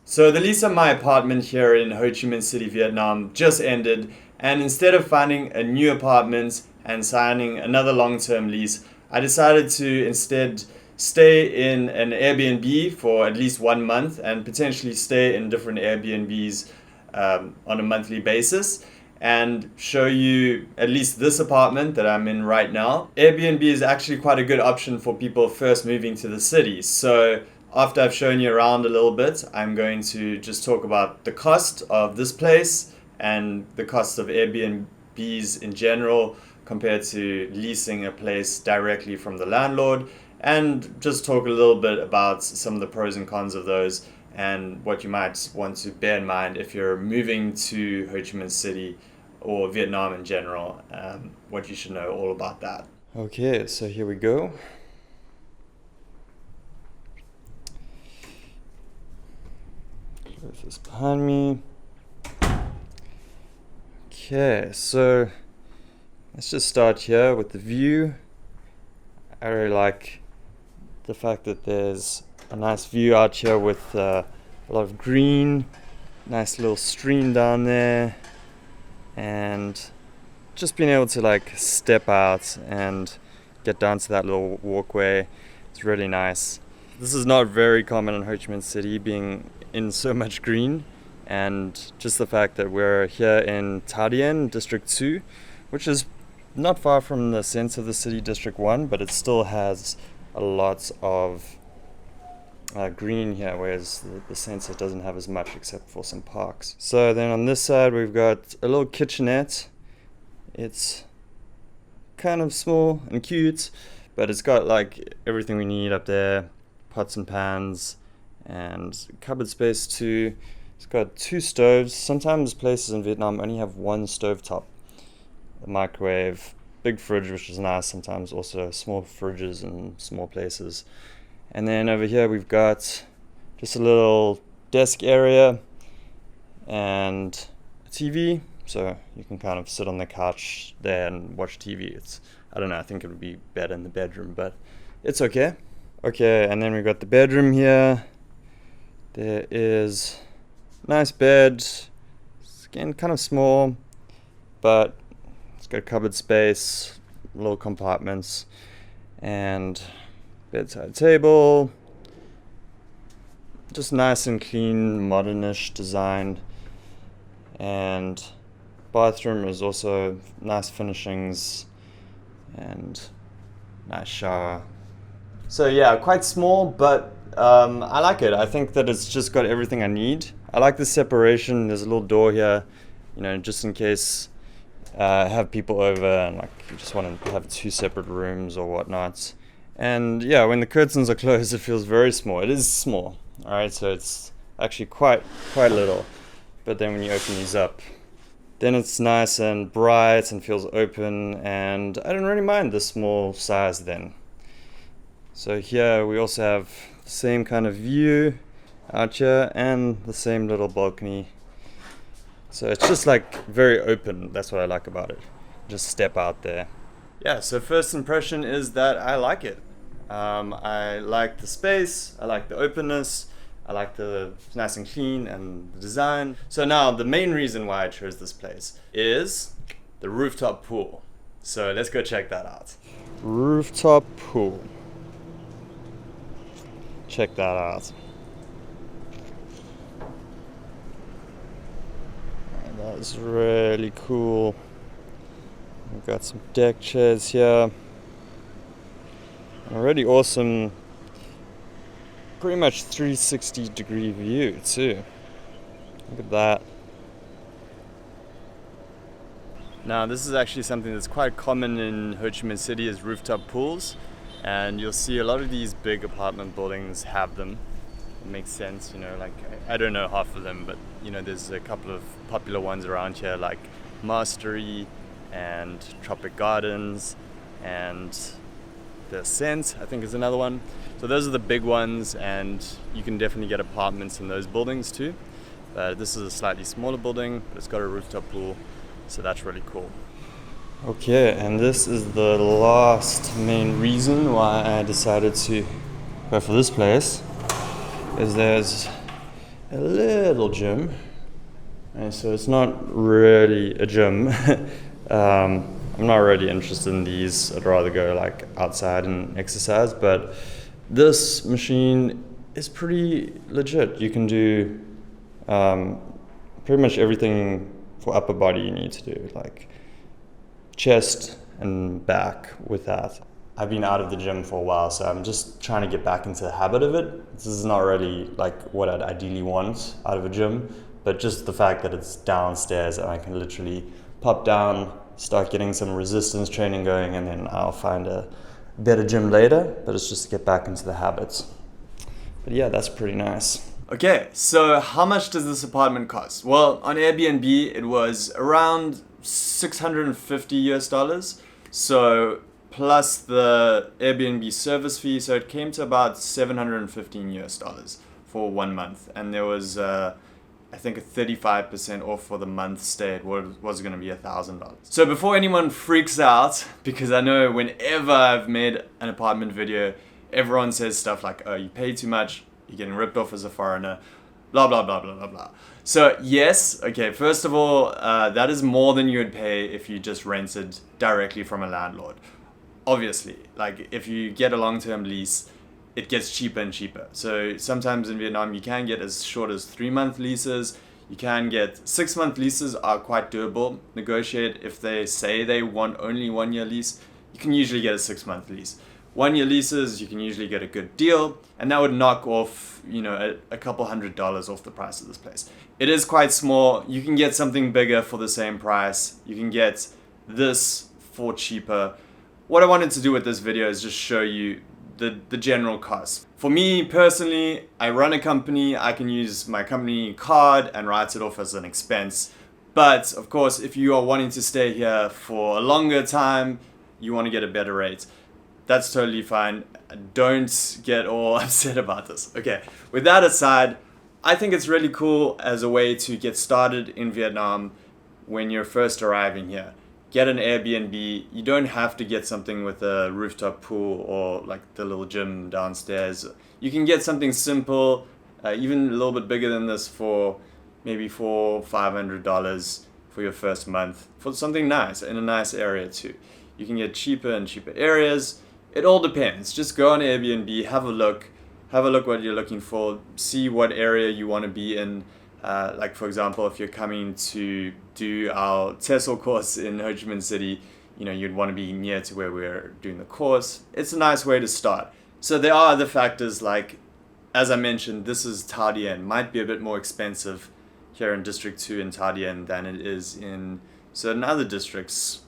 So the lease on my apartment here in Ho Chi Minh City, Vietnam just ended, and instead of finding a new apartment and signing another long-term lease, I decided to instead stay in an Airbnb for at least 1 month and potentially stay in different Airbnbs on a monthly basis and show you at least this apartment that I'm in right now. Airbnb is actually quite a good option for people first moving to the city. So after I've shown you around a little bit, I'm going to just talk about the cost of this place and the cost of Airbnbs in general compared to leasing a place directly from the landlord, and just talk a little bit about some of the pros and cons of those and what you might want to bear in mind if you're moving to Ho Chi Minh City or Vietnam in general, what you should know all about that. Okay, so here we go. Close this behind me. Okay, so let's just start here with the view. I really like the fact that there's a nice view out here with a lot of green, nice little stream down there, and just being able to like step out and get down to that little walkway. It's really nice. This is not very common in Ho Chi Minh City, being in so much green, and just the fact that we're here in Ta Dien, District 2, which is not far from the center of the city, District 1, but it still has a lot of green here, whereas the center doesn't have as much except for some parks. So then on this side we've got a little kitchenette. It's kind of small and cute, but it's got like everything we need up there, pots and pans, and cupboard space too. It's got 2 stoves. Sometimes places in Vietnam only have 1 stove top. The microwave, big fridge, which is nice. Sometimes also small fridges in small places. And then over here we've got just a little desk area and a TV, so you can kind of sit on the couch there and watch TV. I don't know, I think it would be better in the bedroom, but it's okay. Okay, and then we've got the bedroom here. There is a nice bed. It's again kind of small, but it's got cupboard space, little compartments, and bedside table. Just nice and clean, modernish design. And bathroom is also nice finishings and nice shower. So yeah, quite small, but I like it. I think that it's just got everything I need. I like the separation. There's a little door here, just in case have people over and like you just want to have 2 separate rooms or whatnot. And yeah, when the curtains are closed, it feels very small. It is small, all right, so it's actually quite little. But then when you open these up, then it's nice and bright and feels open, and I don't really mind the small size then. So here we also have the same kind of view out here and the same little balcony. So it's just like very open. That's what I like about it. Just step out there. Yeah, so first impression is that I like it. I like the space, I like the openness, I like the nice and clean and the design. So now the main reason why I chose this place is the rooftop pool. So let's go check that out. Rooftop pool. Check that out. That's really cool. We've got some deck chairs here. A really awesome, pretty much 360 degree view too. Look at that. Now this is actually something that's quite common in Ho Chi Minh City, is rooftop pools. And you'll see a lot of these big apartment buildings have them. It makes sense, like I don't know half of them, but there's a couple of popular ones around here like Mastery and Tropic Gardens, and the Ascent, I think, is another one. So those are the big ones, and you can definitely get apartments in those buildings too. But this is a slightly smaller building, but it's got a rooftop pool, so that's really cool. Okay, and this is the last main reason why I decided to go for this place, is there's a little gym. And so it's not really a gym. I'm not really interested in these. I'd rather go like outside and exercise, but this machine is pretty legit. You can do pretty much everything for upper body you need to do, like chest and back with that. I've been out of the gym for a while, so I'm just trying to get back into the habit of it. This is not really like what I'd ideally want out of a gym, but just the fact that it's downstairs and I can literally pop down, start getting some resistance training going, and then I'll find a better gym later, but it's just to get back into the habits. But yeah, that's pretty nice. Okay, so how much does this apartment cost? Well, on Airbnb, it was around $650. So plus the Airbnb service fee, so it came to about $715 for 1 month. And there was, I think, a 35% off for the month stay. It was going to be $1,000. So before anyone freaks out, because I know whenever I've made an apartment video, everyone says stuff like, oh, you pay too much, you're getting ripped off as a foreigner, blah, blah, blah, blah, blah, blah. So yes, okay, first of all, that is more than you would pay if you just rented directly from a landlord. Obviously, like if you get a long-term lease, it gets cheaper and cheaper. So sometimes in Vietnam, you can get as short as 3-month leases. You can get 6-month leases are quite doable. Negotiate if they say they want only 1-year lease, you can usually get a 6-month lease. 1-year leases, you can usually get a good deal, and that would knock off, a couple $100 off the price of this place. It is quite small. You can get something bigger for the same price. You can get this for cheaper. What I wanted to do with this video is just show you the general cost. For me personally, I run a company. I can use my company card and write it off as an expense. But of course, if you are wanting to stay here for a longer time, you want to get a better rate, that's totally fine. Don't get all upset about this. Okay, with that aside, I think it's really cool as a way to get started in Vietnam when you're first arriving here. Get an Airbnb. You don't have to get something with a rooftop pool or like the little gym downstairs. You can get something simple, even a little bit bigger than this for maybe $400-500 for your first month for something nice in a nice area too. You can get cheaper and cheaper areas. It all depends. Just go on Airbnb, have a look what you're looking for, see what area you want to be in. Like for example, if you're coming to do our TESOL course in Ho Chi Minh City, you'd want to be near to where we're doing the course. It's a nice way to start. So there are other factors like, as I mentioned, this is Tha Dien. Might be a bit more expensive here in District 2 in Tha Dien than it is in certain other districts.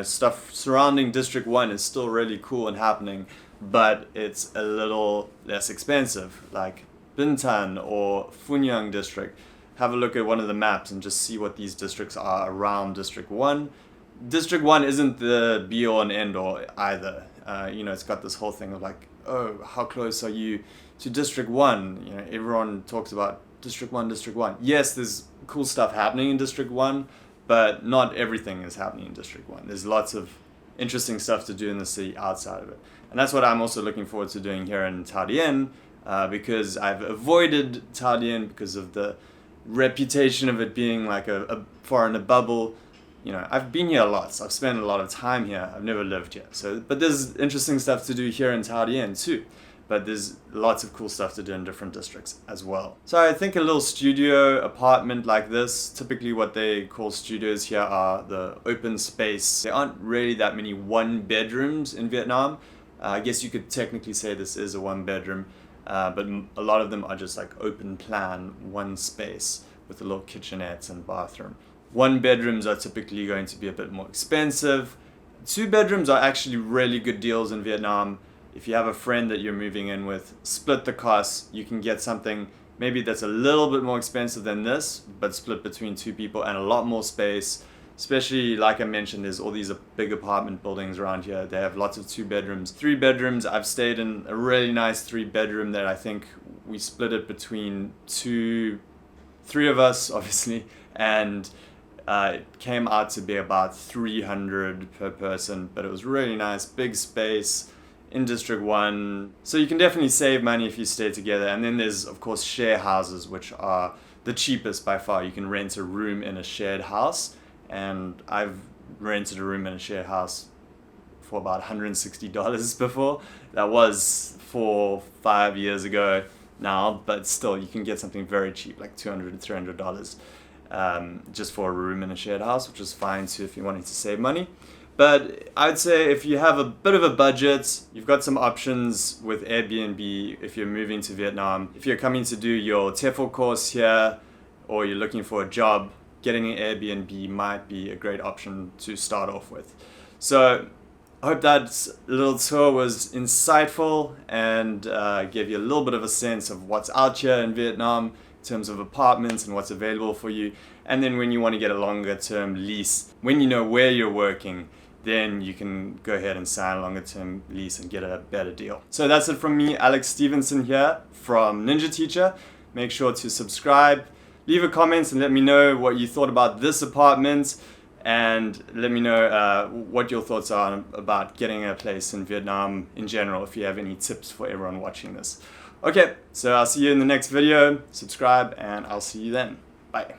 Stuff surrounding District 1 is still really cool and happening, but it's a little less expensive, like Bintan or Phu Nhang district. Have a look at one of the maps and just see what these districts are around District 1. District 1 isn't the be-all and end-all either. It's got this whole thing of like, oh, how close are you to District 1? Everyone talks about District 1, District 1. Yes, there's cool stuff happening in District 1, but not everything is happening in District 1. There's lots of interesting stuff to do in the city outside of it. And that's what I'm also looking forward to doing here in Tha Dien, because I've avoided Tha Dien because of the reputation of it being like a foreigner bubble. I've been here a lot, so I've spent a lot of time here. I've never lived here. But there's interesting stuff to do here in Tha Dien too. But there's lots of cool stuff to do in different districts as well. So I think a little studio apartment like this, typically what they call studios here are the open space. There aren't really that many 1-bedrooms in Vietnam. I guess you could technically say this is a 1-bedroom, but a lot of them are just like open plan, one space with a little kitchenette and bathroom. 1-bedrooms are typically going to be a bit more expensive. 2-bedrooms are actually really good deals in Vietnam. If you have a friend that you're moving in with, split the costs. You can get something maybe that's a little bit more expensive than this, but split between 2 people and a lot more space. Especially, like I mentioned, there's all these big apartment buildings around here. They have lots of 2-bedrooms. 3-bedrooms, I've stayed in a really nice 3-bedroom that I think we split it between 3 of us, obviously, and it came out to be about $300 per person, but it was really nice, big space. in District 1. So you can definitely save money if you stay together. And then there's, of course, share houses, which are the cheapest by far. You can rent a room in a shared house. And I've rented a room in a shared house for about $160 before. That was 4-5 years ago now, but still you can get something very cheap, like $200 to $300 just for a room in a shared house, which is fine too if you're wanting to save money. But I'd say if you have a bit of a budget, you've got some options with Airbnb if you're moving to Vietnam. If you're coming to do your TEFL course here, or you're looking for a job, getting an Airbnb might be a great option to start off with. So I hope that little tour was insightful and gave you a little bit of a sense of what's out here in Vietnam in terms of apartments and what's available for you. And then when you want to get a longer term lease, when you know where you're working, then you can go ahead and sign a longer term lease and get a better deal. So that's it from me, Alex Stevenson here from Ninja Teacher. Make sure to subscribe, leave a comment and let me know what you thought about this apartment, and let me know what your thoughts are about getting a place in Vietnam in general, if you have any tips for everyone watching this. Okay, so I'll see you in the next video. Subscribe and I'll see you then. Bye.